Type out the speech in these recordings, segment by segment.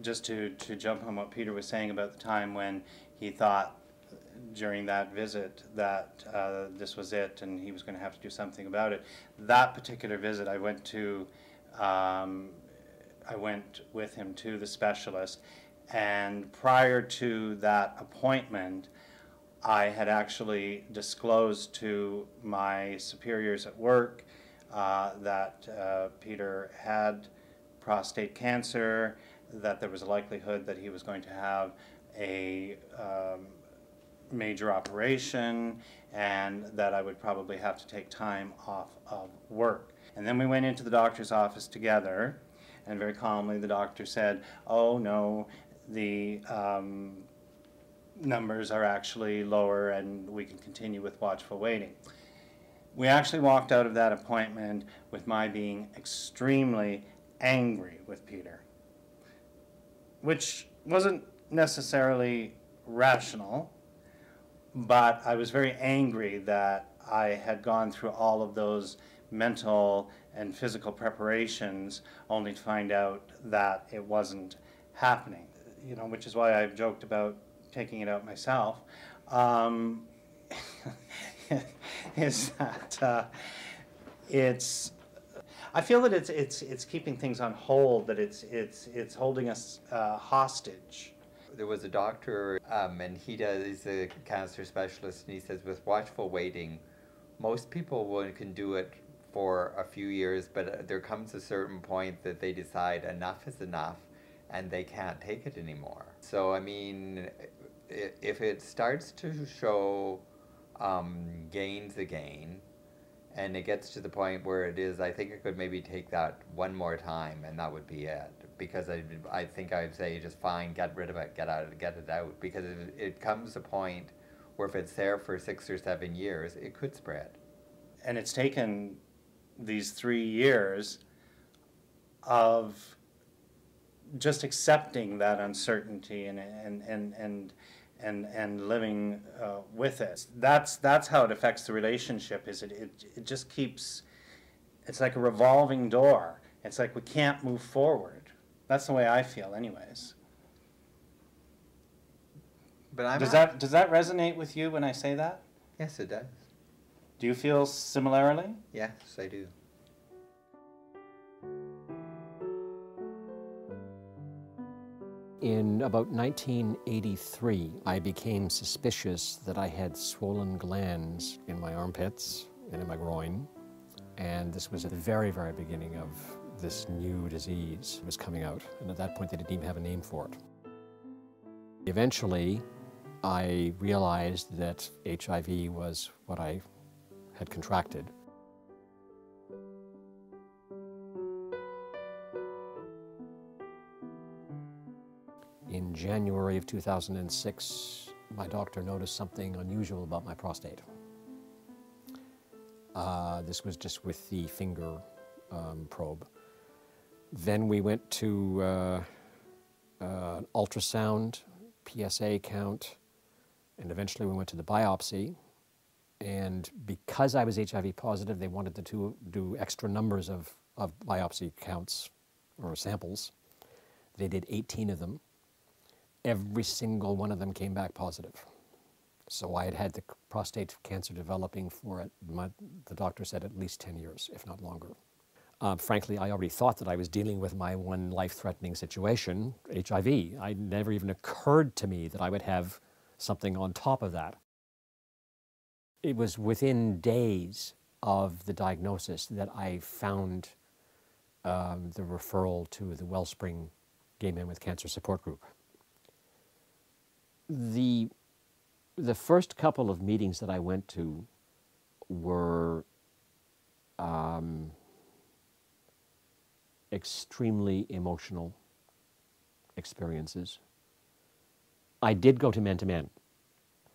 Just to jump on what Peter was saying about the time when he thought during that visit that this was it and he was going to have to do something about it. That particular visit, I went with him to the specialist, and prior to that appointment, I had actually disclosed to my superiors at work that Peter had prostate cancer, that there was a likelihood that he was going to have a major operation, and that I would probably have to take time off of work. And then we went into the doctor's office together, and very calmly the doctor said, "Oh no, the numbers are actually lower and we can continue with watchful waiting." We actually walked out of that appointment with my being extremely angry with Peter, which wasn't necessarily rational, but I was very angry that I had gone through all of those mental and physical preparations only to find out that it wasn't happening, you know, which is why I've joked about taking it out myself, is that it's, I feel that it's keeping things on hold, that it's holding us hostage. There was a doctor, and he's a cancer specialist, and he says with watchful waiting, most people can do it for a few years, but there comes a certain point that they decide enough is enough, and they can't take it anymore. So, I mean, if it starts to show gains again, and it gets to the point where it is, I think it could maybe take that one more time, and that would be it. Because I think I'd say just fine, get rid of it, get it out. Because it comes a point where if it's there for 6 or 7 years, it could spread. And it's taken these 3 years of just accepting that uncertainty and living with it. That's how it affects the relationship. Is it just keeps, it's like a revolving door. It's like we can't move forward. That's the way I feel, anyways. But does that resonate with you when I say that? Yes, it does. Do you feel similarly? Yes, I do. In about 1983, I became suspicious that I had swollen glands in my armpits and in my groin. And this was at the very, very beginning of this new disease was coming out. And at that point, they didn't even have a name for it. Eventually, I realized that HIV was what I had contracted. In January of 2006, my doctor noticed something unusual about my prostate. This was just with the finger probe. Then we went to an ultrasound, PSA count, and eventually we went to the biopsy. And because I was HIV positive, they wanted to do extra numbers of biopsy counts or samples. They did 18 of them. Every single one of them came back positive. So I had had the prostate cancer developing for, the doctor said, at least 10 years, if not longer. Frankly, I already thought that I was dealing with my one life-threatening situation, HIV. It never even occurred to me that I would have something on top of that. It was within days of the diagnosis that I found the referral to the Wellspring Gay Men with Cancer Support Group. The first couple of meetings that I went to were extremely emotional experiences. I did go to Men to Men,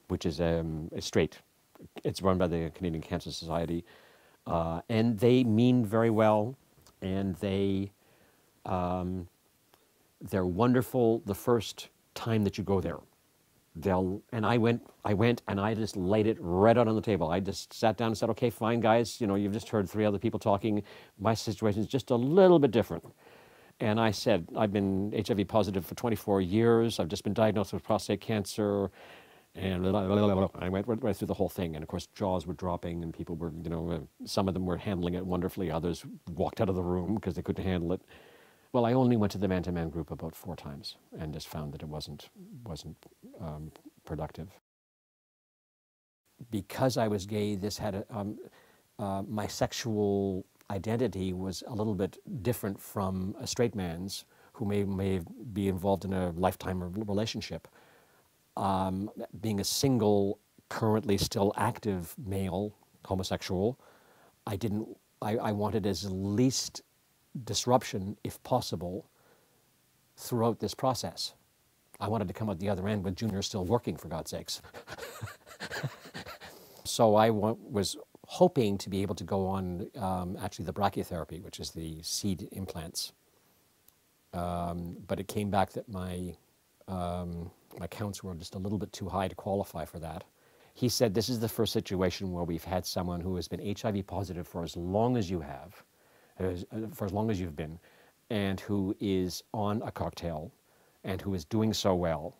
which is straight. It's run by the Canadian Cancer Society, and they mean very well, and they're wonderful the first time that you go there. And I went and I just laid it right out on the table. I just sat down and said, okay, fine, guys, you know, you've just heard 3 other people talking. My situation is just a little bit different. And I said, I've been HIV positive for 24 years. I've just been diagnosed with prostate cancer. And I went right through the whole thing. And of course, jaws were dropping and people were, some of them were handling it wonderfully. Others walked out of the room because they couldn't handle it. Well, I only went to the man-to-man group about 4 times and just found that it wasn't productive. Because I was gay, this had my sexual identity was a little bit different from a straight man's who may be involved in a lifetime relationship. Being a single, currently still active male, homosexual, I wanted as least disruption, if possible, throughout this process. I wanted to come out the other end with Junior still working, for God's sakes. So I was hoping to be able to go on actually the brachytherapy, which is the seed implants. But it came back that my counts were just a little bit too high to qualify for that. He said, this is the first situation where we've had someone who has been HIV positive for as long as you have, for as long as you've been, and who is on a cocktail, and who is doing so well,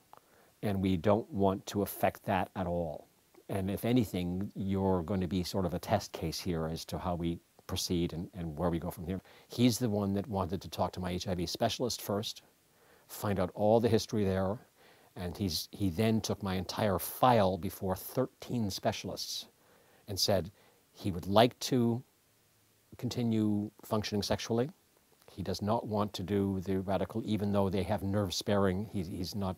and we don't want to affect that at all. And if anything, you're going to be sort of a test case here as to how we proceed and where we go from here. He's the one that wanted to talk to my HIV specialist first, find out all the history there, and he then took my entire file before 13 specialists and said he would like to continue functioning sexually. He does not want to do the radical, even though they have nerve sparing. He's not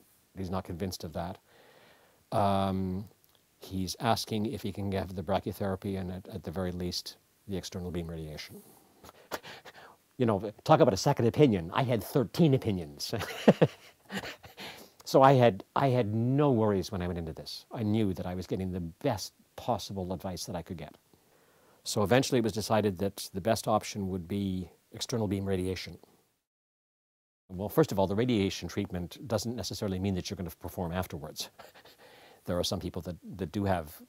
convinced of that. He's asking if he can have the brachytherapy and at the very least the external beam radiation. Talk about a second opinion. I had 13 opinions. So I had no worries when I went into this. I knew that I was getting the best possible advice that I could get. So eventually it was decided that the best option would be external beam radiation. Well, first of all, the radiation treatment doesn't necessarily mean that you're going to perform afterwards. There are some people that do have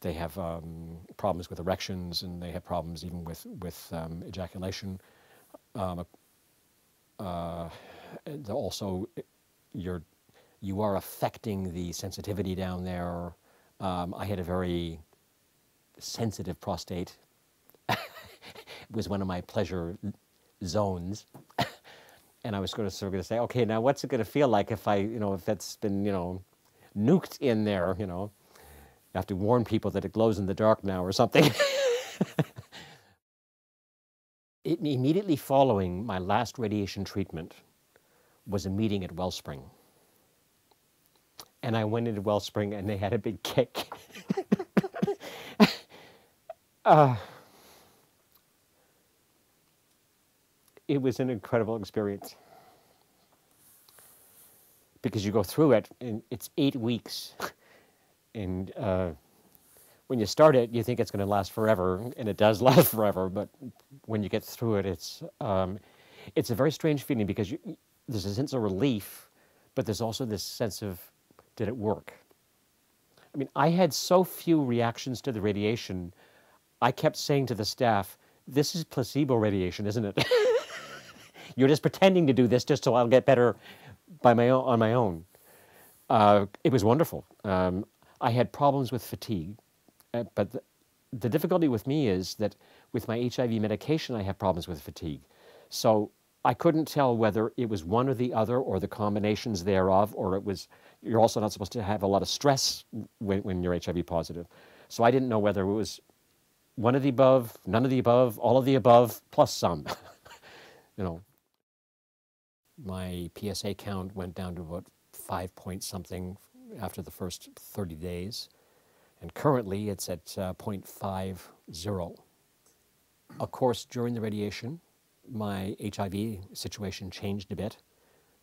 they have problems with erections, and they have problems even with ejaculation. Also, you are affecting the sensitivity down there. I had a very sensitive prostate. It was one of my pleasure zones. And I was going to say, okay, now what's it going to feel like if if that's been, nuked in there, You have to warn people that it glows in the dark now or something. Immediately following my last radiation treatment was a meeting at Wellspring. And I went into Wellspring and they had a big kick. It was an incredible experience. Because you go through it, and it's 8 weeks. And when you start it, you think it's going to last forever, and it does last forever. But when you get through it, it's a very strange feeling because there's a sense of relief, but there's also this sense of, did it work? I mean, I had so few reactions to the radiation, I kept saying to the staff, this is placebo radiation, isn't it? You're just pretending to do this just so I'll get better on my own. It was wonderful. I had problems with fatigue, but the difficulty with me is that with my HIV medication, I have problems with fatigue. So I couldn't tell whether it was one or the other or the combinations thereof, or you're also not supposed to have a lot of stress when you're HIV positive. So I didn't know whether it was one of the above, none of the above, all of the above, plus some. My PSA count went down to about 5 point something after the first 30 days. And currently it's at 0.50. Of course, during the radiation, my HIV situation changed a bit.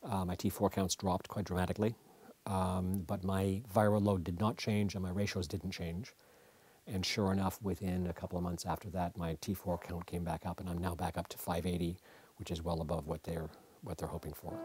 My T4 counts dropped quite dramatically. But my viral load did not change and my ratios didn't change. And sure enough, within a couple of months after that, my T4 count came back up and I'm now back up to 580, which is well above what they're hoping for.